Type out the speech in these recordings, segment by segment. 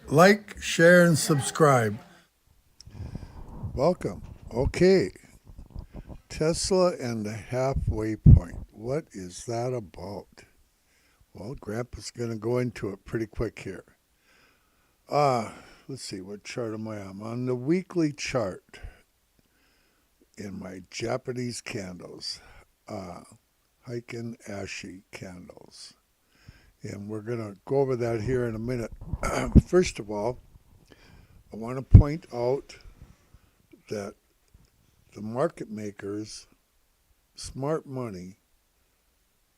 Like, share, and subscribe. Welcome. Okay, Tesla and the halfway point. What is that about? Well, Grandpa's going to go into it pretty quick here. Let's see, what chart am I on? I'm on the weekly chart in my Japanese candles, Heiken Ashi candles. And we're going to go over that here in a minute. First of all, I want to point out that the market makers, smart money,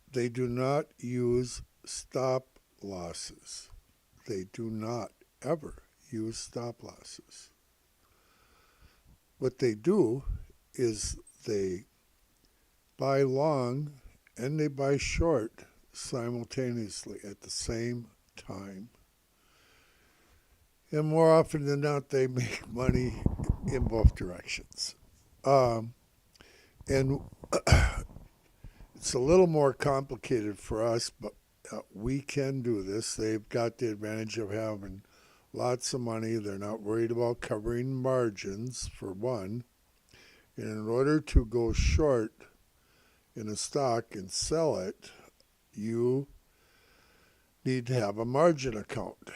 they do not use stop losses. They do not ever use stop losses. What they do is they buy long and they buy short simultaneously at the same time. And more often than not, they make money in both directions. And it's a little more complicated for us, but we can do this. They've got the advantage of having lots of money. They're not worried about covering margins, for one. And in order to go short in a stock and sell it, you need to have a margin account.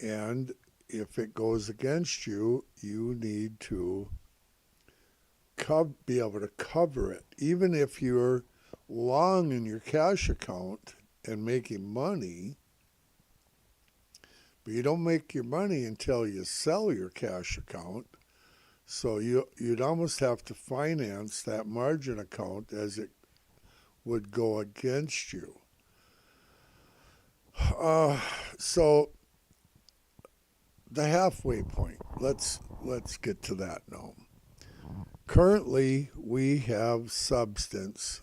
And if it goes against you, you need to be able to cover it. Even if you're long in your cash account and making money, but you don't make your money until you sell your cash account. So you'd almost have to finance that margin account as it would go against you. So the halfway point. Let's get to that now. Currently, we have substance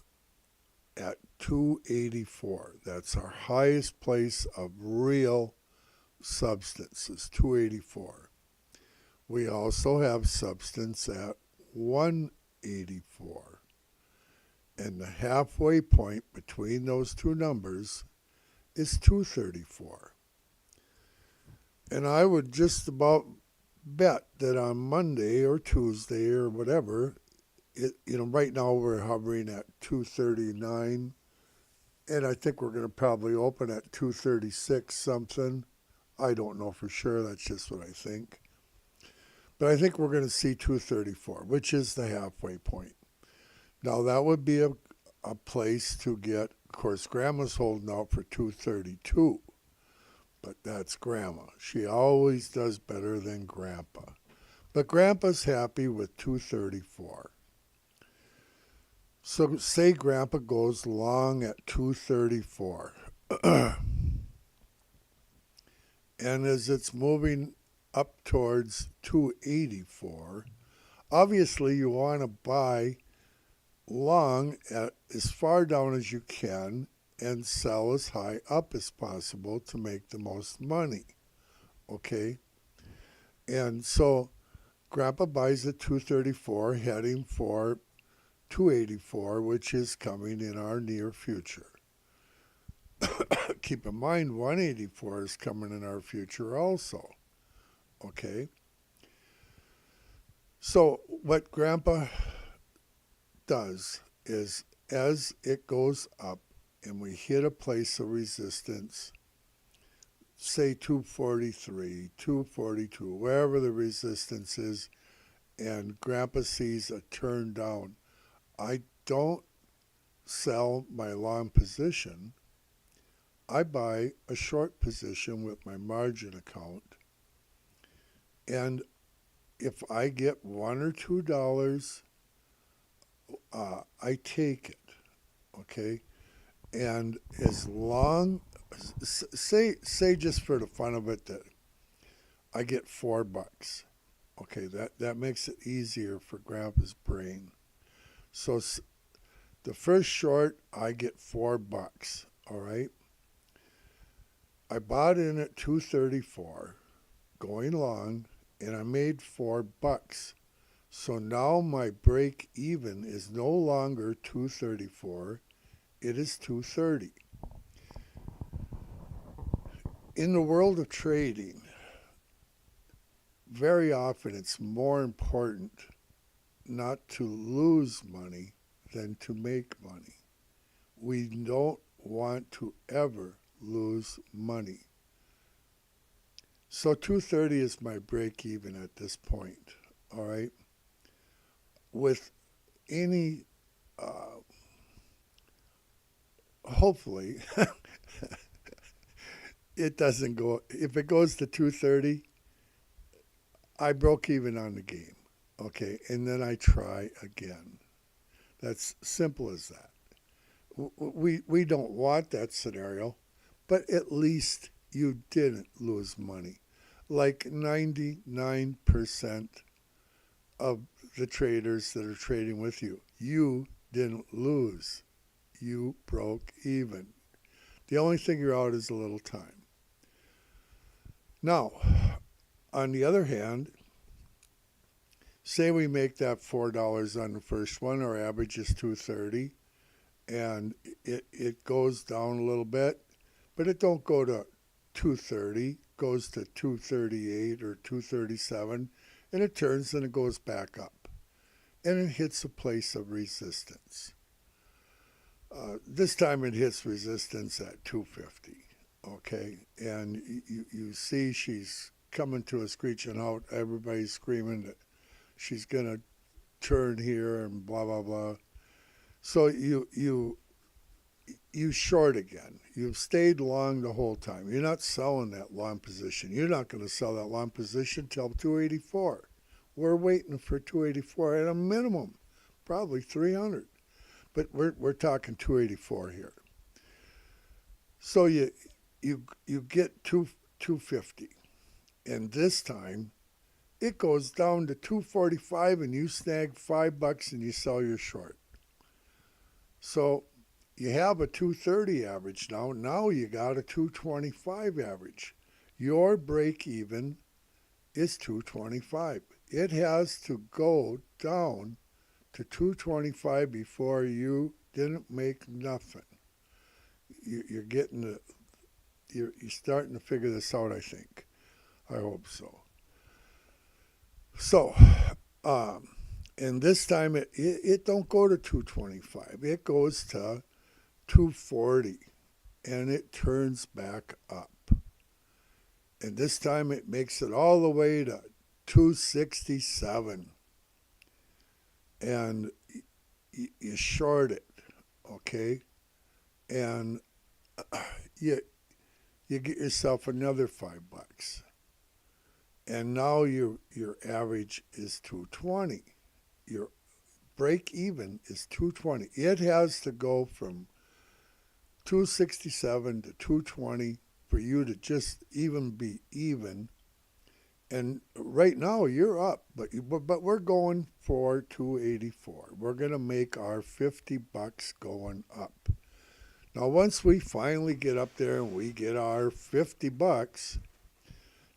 at 284. That's our highest place of real substance, is 284. We also have substance at 184. And the halfway point between those two numbers is 234. And I would just about bet that on Monday or Tuesday or whatever, right now we're hovering at 239, and I think we're going to probably open at 236 something. I don't know for sure. That's just what I think. But I think we're going to see 234, which is the halfway point. Now, that would be a place to get, of course, Grandma's holding out for 232. But that's Grandma. She always does better than Grandpa. But Grandpa's happy with 234. So say Grandpa goes long at 234. And as it's moving up towards 284, obviously you want to buy long at as far down as you can and sell as high up as possible to make the most money. Okay? And so Grandpa buys at 234, heading for 284, which is coming in our near future. Keep in mind, 184 is coming in our future also. Okay? So what Grandpa does is, as it goes up and we hit a place of resistance, say 243, 242, wherever the resistance is, and Grandpa sees a turn down, I don't sell my long position. I buy a short position with my margin account. And if I get $1 or $2, I take it. Okay? And as long, say just for the fun of it, that I get $4. Okay, that makes it easier for Grandpa's brain. So the first short, I get $4. All right. I bought in at 234, going long, and I made $4. So now my break even is no longer 234, it is 230. In the world of trading, very often it's more important not to lose money than to make money. We don't want to ever lose money. So 230 is my break even at this point. All right. With any, hopefully, it doesn't go. If it goes to 230, I broke even on the game. Okay. And then I try again. That's simple as that. We don't want that scenario, but at least you didn't lose money. Like 99% of the traders that are trading with you, you didn't lose. You broke even. The only thing you're out is a little time. Now, on the other hand, say we make that $4 on the first one, our average is 230, and it goes down a little bit, but it don't go to 230, goes to 238 or 237, and it turns and it goes back up, and it hits a place of resistance. This time it hits resistance at 250, okay, and you see she's coming to a screeching halt. Everybody's screaming that she's gonna turn here and blah blah blah. So you short again. You've stayed long the whole time. You're not selling that long position. You're not going to sell that long position till 284. We're waiting for 284 at a minimum, probably 300. But we're talking 284 here. So you get 250, and this time it goes down to 245, and you snag $5 and you sell your short. So you have a 230 average now. Now you got a 225 average. Your break even is 225. It has to go down to 225 before you didn't make nothing. You're getting you're starting to figure this out, I think. I hope so. So, and this time it don't go to 225. It goes to 240, and it turns back up. And this time it makes it all the way to 267. And you short it, okay? And you get yourself another $5. And now your average is 220. Your break even is 220. It has to go from 267 to 220 for you to just even be even. And right now you're up, but we're going for 284. We're going to make our $50 going up. Now once we finally get up there and we get our $50,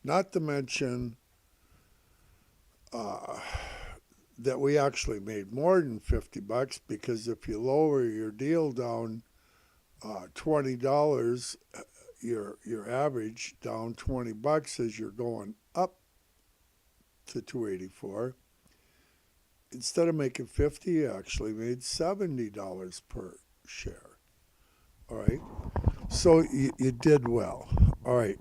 not to mention that we actually made more than $50, because if you lower your deal down $20, your average down $20 as you're going up to 284. Instead of making 50, you actually made $70 per share. All right. So you did well. All right.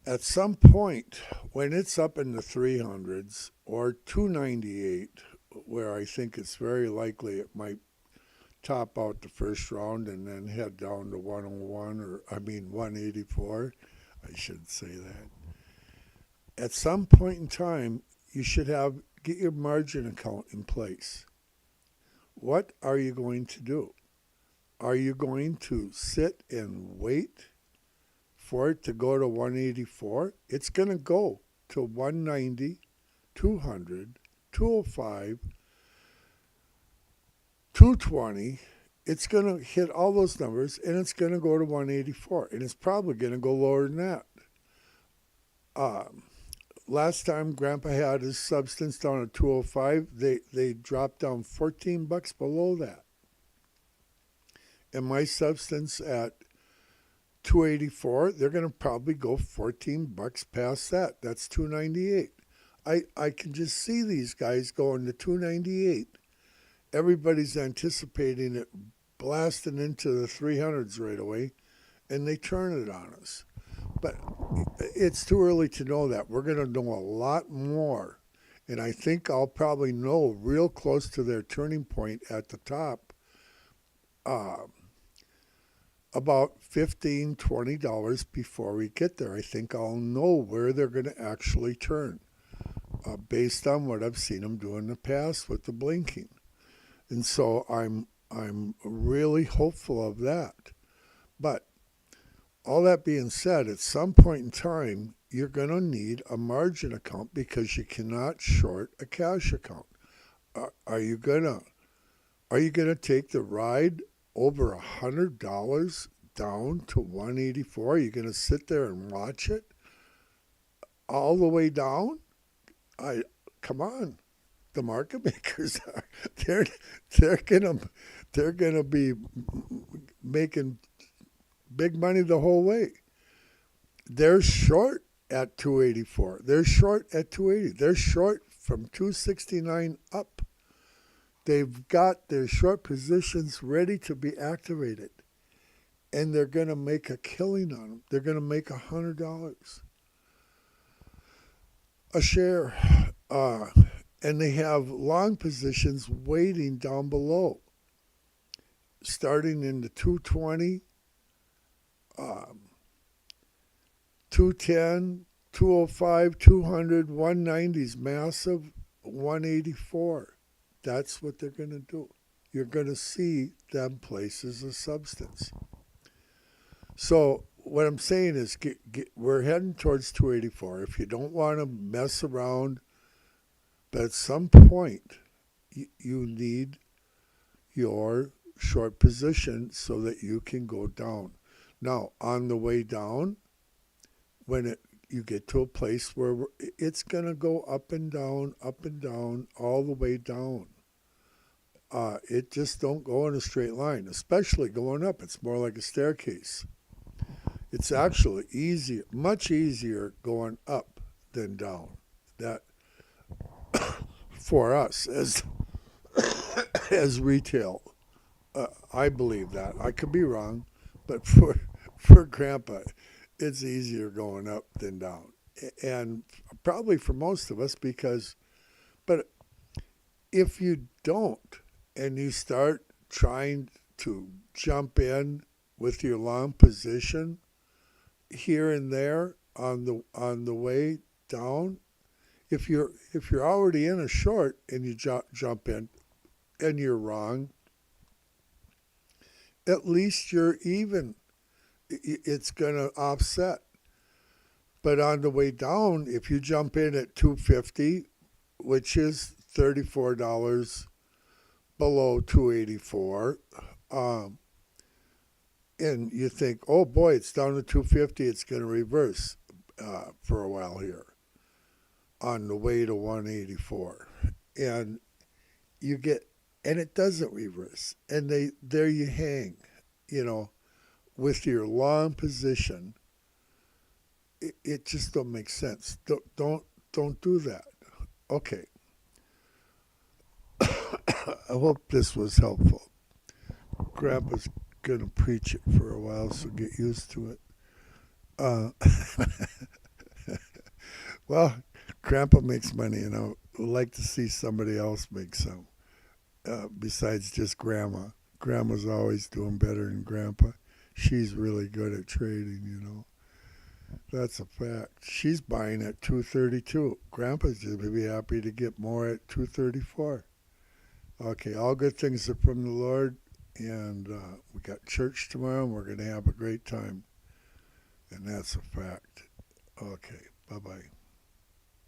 At some point, when it's up in the 300s or 298, where I think it's very likely it might top out the first round and then head down to 101, 184. I shouldn't say that. At some point in time, you should get your margin account in place. What are you going to do? Are you going to sit and wait for it to go to 184? It's going to go to 190, 200, 205, 220. It's going to hit all those numbers, and it's going to go to 184, and it's probably going to go lower than that. Last time Grandpa had his substance down at 205, they dropped down $14 below that. And my substance at 284, they're going to probably go $14 past that. That's 298. I can just see these guys going to 298. Everybody's anticipating it blasting into the 300s right away, and they turn it on us. But it's too early to know that. We're going to know a lot more, and I think I'll probably know real close to their turning point at the top, about $15, $20 before we get there. I think I'll know where they're going to actually turn, based on what I've seen them do in the past with the blinking. And so I'm really hopeful of that. But all that being said, at some point in time, you're going to need a margin account because you cannot short a cash account. Are you gonna take the ride over $100 down to 184? Are you going to sit there and watch it all the way down? Come on. The market makers are they're gonna be making big money the whole way. They're short at 284. They're short at 280. They're short from 269 up. They've got their short positions ready to be activated, and they're gonna make a killing on them. They're gonna make $100 a share. And they have long positions waiting down below, starting in the 220, 210, 205, 200, 190s, massive, 184. That's what they're going to do. You're going to see them places of substance. So what I'm saying is we're heading towards 284. If you don't want to mess around, but at some point, you need your short position so that you can go down. Now, on the way down, when you get to a place where it's going to go up and down, all the way down. It just don't go in a straight line, especially going up. It's more like a staircase. It's actually easier, much easier going up than down. That for us as retail, I believe that. I could be wrong, but for Grandpa, it's easier going up than down, and probably for most of us but if you don't and you start trying to jump in with your long position here and there on the way down, if you're already in a short and you jump in and you're wrong, at least you're even. It's going to offset. But on the way down, if you jump in at 250, which is $34 below 284, and you think, oh boy, it's down to 250, it's going to reverse for a while here on the way to 184, and it doesn't reverse, and there you hang, with your long position. It just don't make sense. Don't do that. Okay. I hope this was helpful. Grandpa's gonna preach it for a while, so get used to it. Well, Grandpa makes money, and I would like to see somebody else make some, besides just Grandma. Grandma's always doing better than Grandpa. She's really good at trading. That's a fact. She's buying at 232. Grandpa's just going to be happy to get more at 234. Okay, all good things are from the Lord, and we got church tomorrow, and we're going to have a great time, and that's a fact. Okay, bye-bye.